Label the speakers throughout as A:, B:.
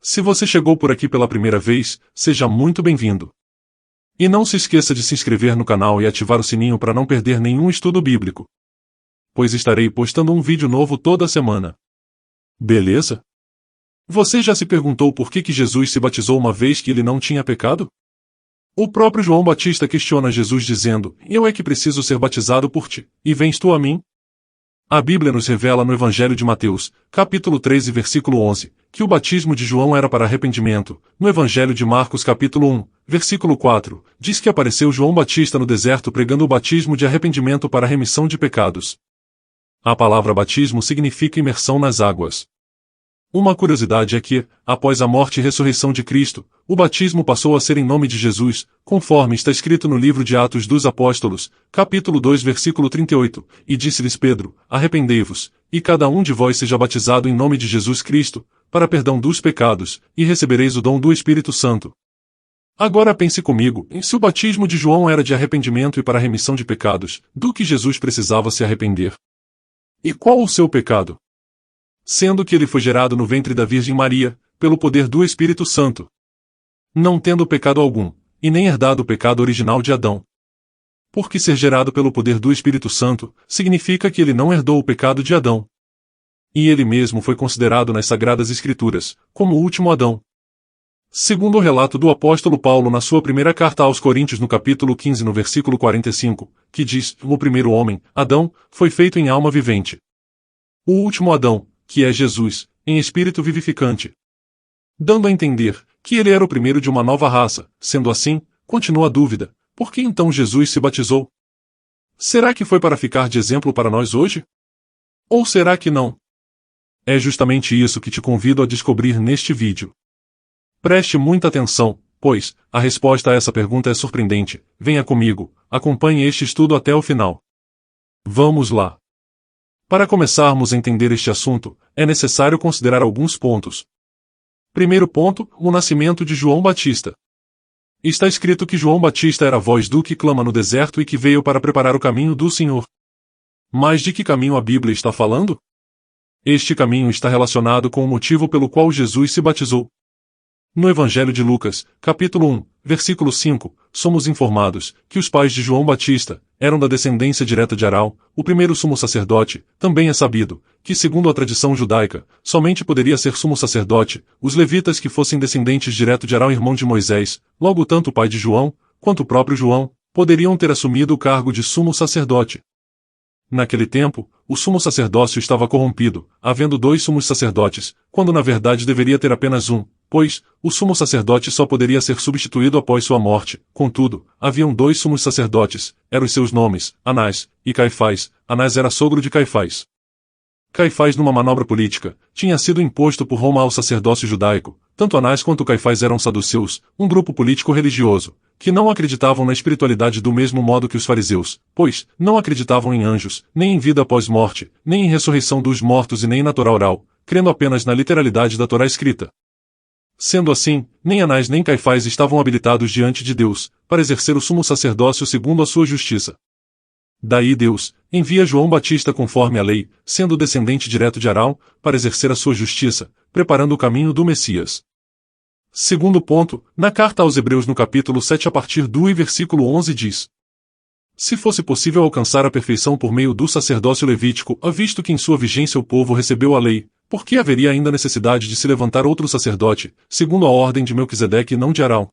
A: Se você chegou por aqui pela primeira vez, seja muito bem-vindo. E não se esqueça de se inscrever no canal e ativar o sininho para não perder nenhum estudo bíblico, pois estarei postando um vídeo novo toda semana. Beleza? Você já se perguntou por que Jesus se batizou uma vez que ele não tinha pecado? O próprio João Batista questiona Jesus dizendo: "Eu é que preciso ser batizado por ti, e vens tu a mim?" A Bíblia nos revela no Evangelho de Mateus, capítulo 13, versículo 11, que o batismo de João era para arrependimento. No Evangelho de Marcos, capítulo 1, versículo 4, diz que apareceu João Batista no deserto pregando o batismo de arrependimento para a remissão de pecados. A palavra batismo significa imersão nas águas. Uma curiosidade é que, após a morte e ressurreição de Cristo, o batismo passou a ser em nome de Jesus, conforme está escrito no livro de Atos dos Apóstolos, capítulo 2, versículo 38, e disse-lhes Pedro: "Arrependei-vos, e cada um de vós seja batizado em nome de Jesus Cristo, para perdão dos pecados, e recebereis o dom do Espírito Santo." Agora pense comigo, se o batismo de João era de arrependimento e para a remissão de pecados, do que Jesus precisava se arrepender? E qual o seu pecado? Sendo que ele foi gerado no ventre da Virgem Maria, pelo poder do Espírito Santo, não tendo pecado algum, e nem herdado o pecado original de Adão. Porque ser gerado pelo poder do Espírito Santo, significa que ele não herdou o pecado de Adão. E ele mesmo foi considerado nas Sagradas Escrituras, como o último Adão. Segundo o relato do apóstolo Paulo na sua primeira carta aos Coríntios no capítulo 15 no versículo 45, que diz: "O primeiro homem, Adão, foi feito em alma vivente. O último Adão, que é Jesus, em espírito vivificante." Dando a entender que ele era o primeiro de uma nova raça. Sendo assim, continua a dúvida: por que então Jesus se batizou? Será que foi para ficar de exemplo para nós hoje? Ou será que não? É justamente isso que te convido a descobrir neste vídeo. Preste muita atenção, pois a resposta a essa pergunta é surpreendente. Venha comigo, acompanhe este estudo até o final. Vamos lá. Para começarmos a entender este assunto, é necessário considerar alguns pontos. Primeiro ponto, o nascimento de João Batista. Está escrito que João Batista era a voz do que clama no deserto e que veio para preparar o caminho do Senhor. Mas de que caminho a Bíblia está falando? Este caminho está relacionado com o motivo pelo qual Jesus se batizou. No Evangelho de Lucas, capítulo 1, versículo 5, somos informados que os pais de João Batista eram da descendência direta de Arão, o primeiro sumo sacerdote. Também é sabido que, segundo a tradição judaica, somente poderia ser sumo sacerdote os levitas que fossem descendentes direto de Arão, irmão de Moisés. Logo, tanto o pai de João, quanto o próprio João, poderiam ter assumido o cargo de sumo sacerdote. Naquele tempo, o sumo sacerdócio estava corrompido, havendo 2 sumos sacerdotes, quando na verdade deveria ter apenas um, pois o sumo sacerdote só poderia ser substituído após sua morte. Contudo, haviam 2 sumos sacerdotes, eram os seus nomes, Anás e Caifás. Anás era sogro de Caifás. Caifás, numa manobra política, tinha sido imposto por Roma ao sacerdócio judaico. Tanto Anás quanto Caifás eram saduceus, um grupo político religioso, que não acreditavam na espiritualidade do mesmo modo que os fariseus, pois não acreditavam em anjos, nem em vida após morte, nem em ressurreição dos mortos e nem na Torá oral, crendo apenas na literalidade da Torá escrita. Sendo assim, nem Anás nem Caifás estavam habilitados diante de Deus, para exercer o sumo sacerdócio segundo a sua justiça. Daí Deus envia João Batista conforme a lei, sendo descendente direto de Arão, para exercer a sua justiça, preparando o caminho do Messias. Segundo ponto, na carta aos Hebreus no capítulo 7 a partir do versículo 11 diz: "Se fosse possível alcançar a perfeição por meio do sacerdócio levítico, visto que em sua vigência o povo recebeu a lei, por que haveria ainda necessidade de se levantar outro sacerdote, segundo a ordem de Melquisedeque e não de Arão?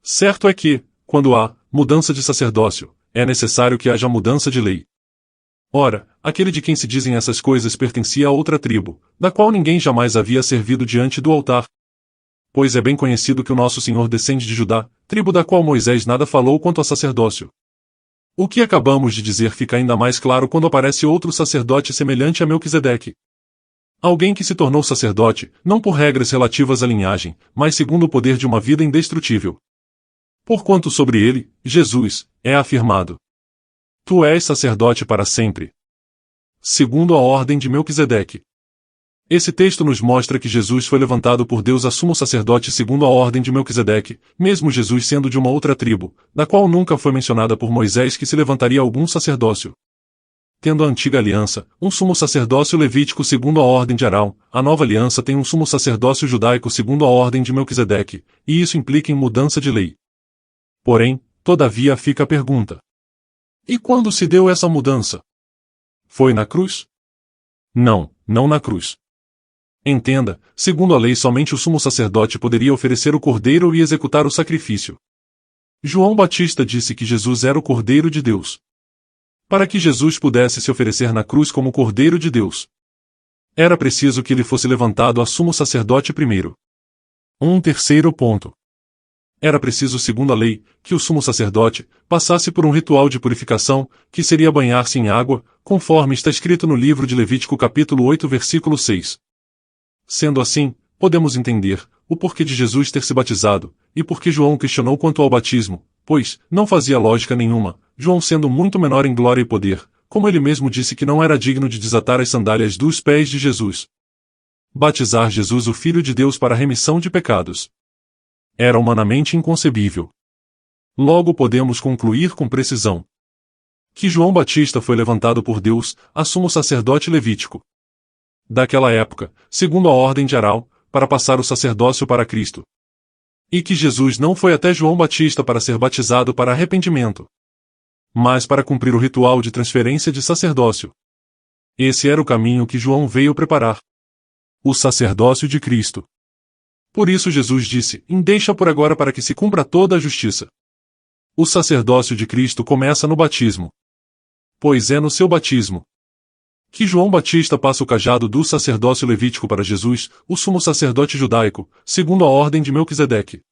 A: Certo é que, quando há mudança de sacerdócio, é necessário que haja mudança de lei. Ora, aquele de quem se dizem essas coisas pertencia a outra tribo, da qual ninguém jamais havia servido diante do altar. Pois é bem conhecido que o nosso Senhor descende de Judá, tribo da qual Moisés nada falou quanto a sacerdócio. O que acabamos de dizer fica ainda mais claro quando aparece outro sacerdote semelhante a Melquisedeque. Alguém que se tornou sacerdote, não por regras relativas à linhagem, mas segundo o poder de uma vida indestrutível. Porquanto sobre ele, Jesus, é afirmado: "Tu és sacerdote para sempre", segundo a ordem de Melquisedeque. Esse texto nos mostra que Jesus foi levantado por Deus a sumo sacerdote segundo a ordem de Melquisedeque, mesmo Jesus sendo de uma outra tribo, da qual nunca foi mencionada por Moisés que se levantaria algum sacerdócio. tendo a antiga aliança um sumo sacerdócio levítico segundo a ordem de Arão, a nova aliança tem um sumo sacerdócio judaico segundo a ordem de Melquisedeque, e isso implica em mudança de lei. Porém, todavia fica a pergunta: e quando se deu essa mudança? Foi na cruz? Não, não na cruz. Entenda, segundo a lei somente o sumo sacerdote poderia oferecer o cordeiro e executar o sacrifício. João Batista disse que Jesus era o Cordeiro de Deus. Para que Jesus pudesse se oferecer na cruz como Cordeiro de Deus, era preciso que ele fosse levantado a sumo sacerdote primeiro. Terceiro ponto. Era preciso, segundo a lei, que o sumo sacerdote passasse por um ritual de purificação, que seria banhar-se em água, conforme está escrito no livro de Levítico capítulo 8 versículo 6. Sendo assim, podemos entender o porquê de Jesus ter se batizado, e por que João questionou quanto ao batismo, pois não fazia lógica nenhuma, João sendo muito menor em glória e poder, como ele mesmo disse que não era digno de desatar as sandálias dos pés de Jesus. Batizar Jesus, o Filho de Deus, para a remissão de pecados, era humanamente inconcebível. Logo podemos concluir com precisão que João Batista foi levantado por Deus a sumo sacerdote levítico daquela época, segundo a ordem de Arão, para passar o sacerdócio para Cristo. E que Jesus não foi até João Batista para ser batizado para arrependimento, mas para cumprir o ritual de transferência de sacerdócio. Esse era o caminho que João veio preparar. O sacerdócio de Cristo. Por isso Jesus disse: deixa por agora para que se cumpra toda a justiça. O sacerdócio de Cristo começa no batismo. Pois é no seu batismo que João Batista passa o cajado do sacerdócio levítico para Jesus, o sumo sacerdote judaico, segundo a ordem de Melquisedeque.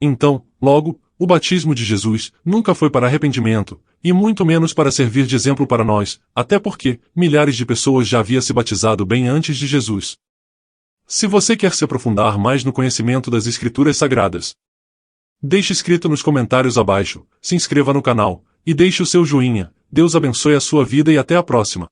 A: Então, logo, o batismo de Jesus nunca foi para arrependimento, e muito menos para servir de exemplo para nós, até porque milhares de pessoas já haviam se batizado bem antes de Jesus. Se você quer se aprofundar mais no conhecimento das Escrituras Sagradas, deixe escrito nos comentários abaixo, se inscreva no canal, e deixe o seu joinha. Deus abençoe a sua vida e até a próxima.